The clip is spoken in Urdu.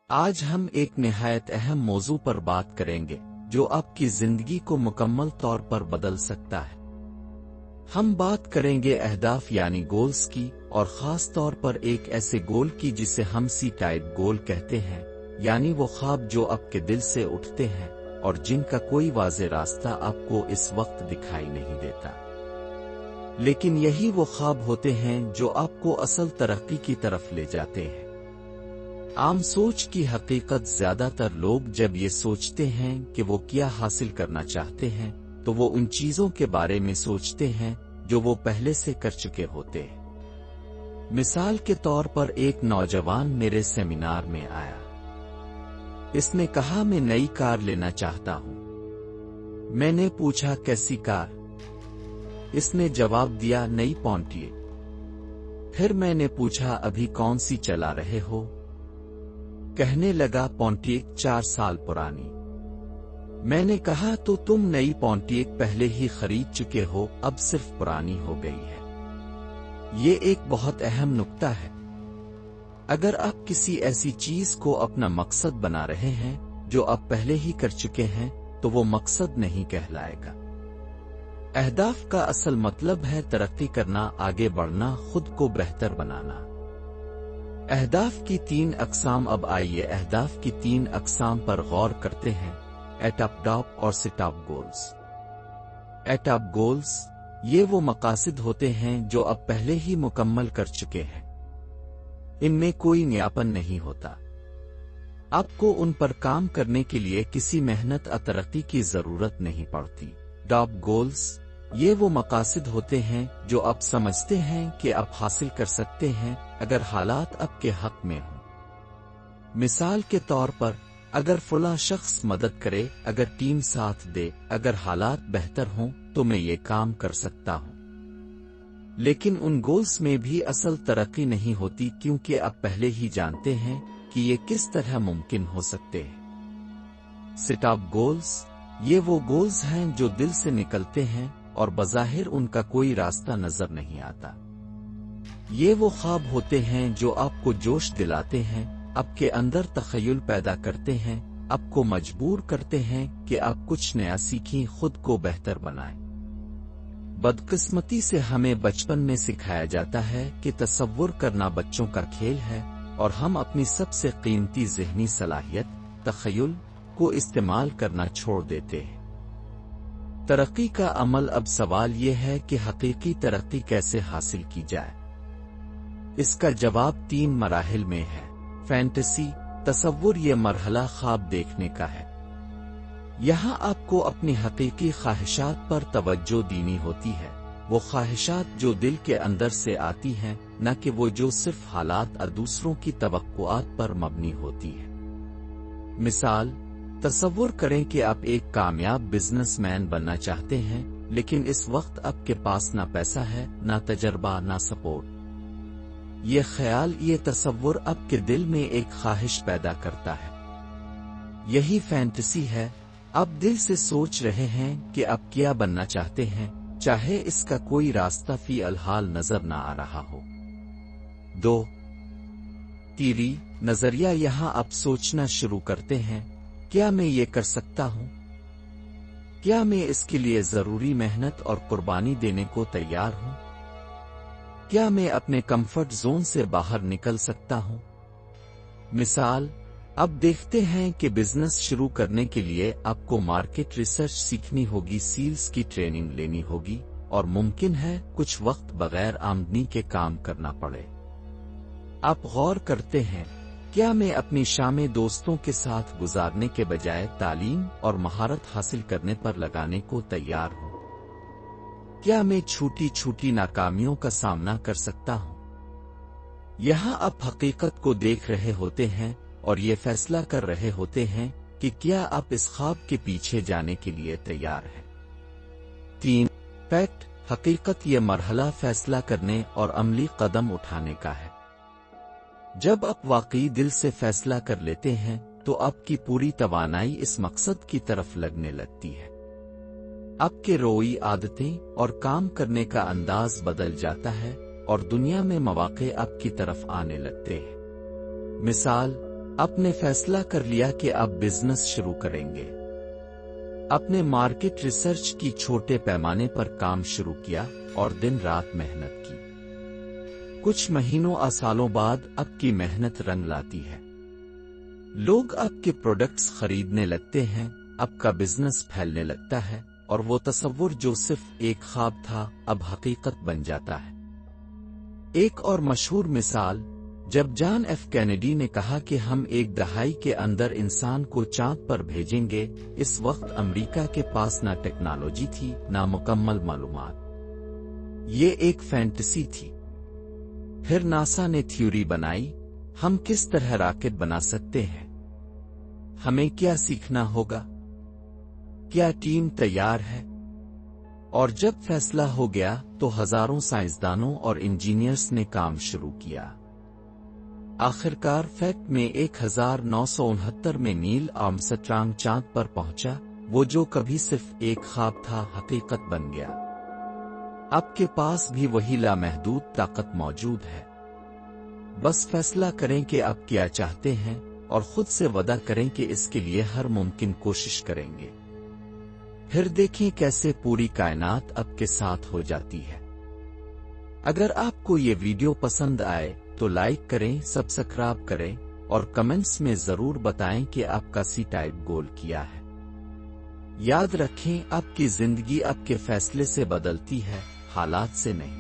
آج ہم ایک نہایت اہم موضوع پر بات کریں گے جو آپ کی زندگی کو مکمل طور پر بدل سکتا ہے۔ ہم بات کریں گے اہداف یعنی گولز کی، اور خاص طور پر ایک ایسے گول کی جسے ہم سی ٹائپ گول کہتے ہیں، یعنی وہ خواب جو آپ کے دل سے اٹھتے ہیں اور جن کا کوئی واضح راستہ آپ کو اس وقت دکھائی نہیں دیتا، لیکن یہی وہ خواب ہوتے ہیں جو آپ کو اصل ترقی کی طرف لے جاتے ہیں۔ عام سوچ کی حقیقت: زیادہ تر لوگ جب یہ سوچتے ہیں کہ وہ کیا حاصل کرنا چاہتے ہیں تو وہ ان چیزوں کے بارے میں سوچتے ہیں جو وہ پہلے سے کر چکے ہوتے ہیں۔ مثال کے طور پر ایک نوجوان میرے سیمینار میں آیا۔ اس نے کہا میں نئی کار لینا چاہتا ہوں۔ میں نے پوچھا کیسی کار؟ اس نے جواب دیا نئی پونٹیک۔ پھر میں نے پوچھا ابھی کون سی چلا رہے ہو؟ کہنے لگا پونٹیک 4 سال پرانی۔ میں نے کہا تو تم نئی پونٹیک پہلے ہی خرید چکے ہو، اب صرف پرانی ہو گئی ہے۔ یہ ایک بہت اہم نکتہ ہے۔ اگر آپ کسی ایسی چیز کو اپنا مقصد بنا رہے ہیں جو آپ پہلے ہی کر چکے ہیں تو وہ مقصد نہیں کہلائے گا۔ اہداف کا اصل مطلب ہے ترقی کرنا، آگے بڑھنا، خود کو بہتر بنانا۔ اہداف کی 3 اقسام۔ اب آئیے اہداف کی 3 اقسام پر غور کرتے ہیں: ایٹاپ ڈاپ اور سٹاپ گولز۔ ایٹاپ گولز یہ وہ مقاصد ہوتے ہیں جو آپ پہلے ہی مکمل کر چکے ہیں۔ ان میں کوئی نیاپن نہیں ہوتا۔ آپ کو ان پر کام کرنے کے لیے کسی محنت اور ترقی کی ضرورت نہیں پڑتی۔ ڈاپ گولز یہ وہ مقاصد ہوتے ہیں جو آپ سمجھتے ہیں کہ آپ حاصل کر سکتے ہیں اگر حالات آپ کے حق میں ہوں۔ مثال کے طور پر، اگر فلاں شخص مدد کرے، اگر ٹیم ساتھ دے، اگر حالات بہتر ہوں تو میں یہ کام کر سکتا ہوں۔ لیکن ان گولز میں بھی اصل ترقی نہیں ہوتی کیونکہ آپ پہلے ہی جانتے ہیں کہ یہ کس طرح ممکن ہو سکتے ہیں۔ سٹاپ گولز یہ وہ گولز ہیں جو دل سے نکلتے ہیں اور بظاہر ان کا کوئی راستہ نظر نہیں آتا۔ یہ وہ خواب ہوتے ہیں جو آپ کو جوش دلاتے ہیں، آپ کے اندر تخیل پیدا کرتے ہیں، آپ کو مجبور کرتے ہیں کہ آپ کچھ نیا سیکھیں، خود کو بہتر بنائیں۔ بدقسمتی سے ہمیں بچپن میں سکھایا جاتا ہے کہ تصور کرنا بچوں کا کھیل ہے، اور ہم اپنی سب سے قیمتی ذہنی صلاحیت تخیل کو استعمال کرنا چھوڑ دیتے ہیں۔ ترقی کا عمل۔ اب سوال یہ ہے کہ حقیقی ترقی کیسے حاصل کی جائے؟ اس کا جواب 3 مراحل میں ہے۔ فینٹیسی تصور یہ مرحلہ خواب دیکھنے کا ہے۔ یہاں آپ کو اپنی حقیقی خواہشات پر توجہ دینی ہوتی ہے، وہ خواہشات جو دل کے اندر سے آتی ہیں، نہ کہ وہ جو صرف حالات اور دوسروں کی توقعات پر مبنی ہوتی ہے۔ مثال، تصور کریں کہ آپ ایک کامیاب بزنس مین بننا چاہتے ہیں، لیکن اس وقت آپ کے پاس نہ پیسہ ہے، نہ تجربہ، نہ سپورٹ۔ یہ خیال، یہ تصور آپ کے دل میں ایک خواہش پیدا کرتا ہے۔ یہی فینٹیسی ہے۔ آپ دل سے سوچ رہے ہیں کہ آپ کیا بننا چاہتے ہیں، چاہے اس کا کوئی راستہ فی الحال نظر نہ آ رہا ہو۔ 2 تیری نظریہ یہاں آپ سوچنا شروع کرتے ہیں، کیا میں یہ کر سکتا ہوں؟ کیا میں اس کے لیے ضروری محنت اور قربانی دینے کو تیار ہوں؟ کیا میں اپنے کمفرٹ زون سے باہر نکل سکتا ہوں؟ مثال، اب دیکھتے ہیں کہ بزنس شروع کرنے کے لیے آپ کو مارکیٹ ریسرچ سیکھنی ہوگی، سیلز کی ٹریننگ لینی ہوگی، اور ممکن ہے کچھ وقت بغیر آمدنی کے کام کرنا پڑے۔ آپ غور کرتے ہیں، کیا میں اپنی شامیں دوستوں کے ساتھ گزارنے کے بجائے تعلیم اور مہارت حاصل کرنے پر لگانے کو تیار ہوں؟ کیا میں چھوٹی چھوٹی ناکامیوں کا سامنا کر سکتا ہوں؟ یہاں آپ حقیقت کو دیکھ رہے ہوتے ہیں اور یہ فیصلہ کر رہے ہوتے ہیں کہ کیا آپ اس خواب کے پیچھے جانے کے لیے تیار ہیں۔ 3 فیکٹ حقیقت یہ مرحلہ فیصلہ کرنے اور عملی قدم اٹھانے کا ہے۔ جب آپ واقعی دل سے فیصلہ کر لیتے ہیں تو آپ کی پوری توانائی اس مقصد کی طرف لگنے لگتی ہے۔ آپ کے روئی، عادتیں اور کام کرنے کا انداز بدل جاتا ہے اور دنیا میں مواقع آپ کی طرف آنے لگتے ہیں۔ مثال، آپ نے فیصلہ کر لیا کہ آپ بزنس شروع کریں گے۔ اپنے مارکیٹ ریسرچ کی چھوٹے پیمانے پر کام شروع کیا اور دن رات محنت کی۔ کچھ مہینوں اور سالوں بعد آپ کی محنت رنگ لاتی ہے۔ لوگ آپ کے پروڈکٹس خریدنے لگتے ہیں، آپ کا بزنس پھیلنے لگتا ہے، اور وہ تصور جو صرف ایک خواب تھا اب حقیقت بن جاتا ہے۔ ایک اور مشہور مثال، جب جان ایف کینیڈی نے کہا کہ ہم ایک دہائی کے اندر انسان کو چاند پر بھیجیں گے، اس وقت امریکہ کے پاس نہ ٹیکنالوجی تھی نہ مکمل معلومات۔ یہ ایک فینٹیسی تھی۔ پھر ناسا نے تھیوری بنائی، ہم کس طرح راکٹ بنا سکتے ہیں، ہمیں کیا سیکھنا ہوگا، کیا ٹیم تیار ہے؟ اور جب فیصلہ ہو گیا تو ہزاروں سائنسدانوں اور انجینئرز نے کام شروع کیا۔ آخرکار فیکٹ میں 1969 میں نیل آرمسٹرانگ چاند پر پہنچا، وہ جو کبھی صرف ایک خواب تھا حقیقت بن گیا۔ آپ کے پاس بھی وہی لامحدود طاقت موجود ہے۔ بس فیصلہ کریں کہ آپ کیا چاہتے ہیں اور خود سے وعدہ کریں کہ اس کے لیے ہر ممکن کوشش کریں گے۔ پھر دیکھیں کیسے پوری کائنات آپ کے ساتھ ہو جاتی ہے۔ اگر آپ کو یہ ویڈیو پسند آئے تو لائک کریں، سبسکرائب کریں اور کمنٹس میں ضرور بتائیں کہ آپ کا سی ٹائپ گول کیا ہے۔ یاد رکھیں، آپ کی زندگی آپ کے فیصلے سے بدلتی ہے، حالات سے نہیں۔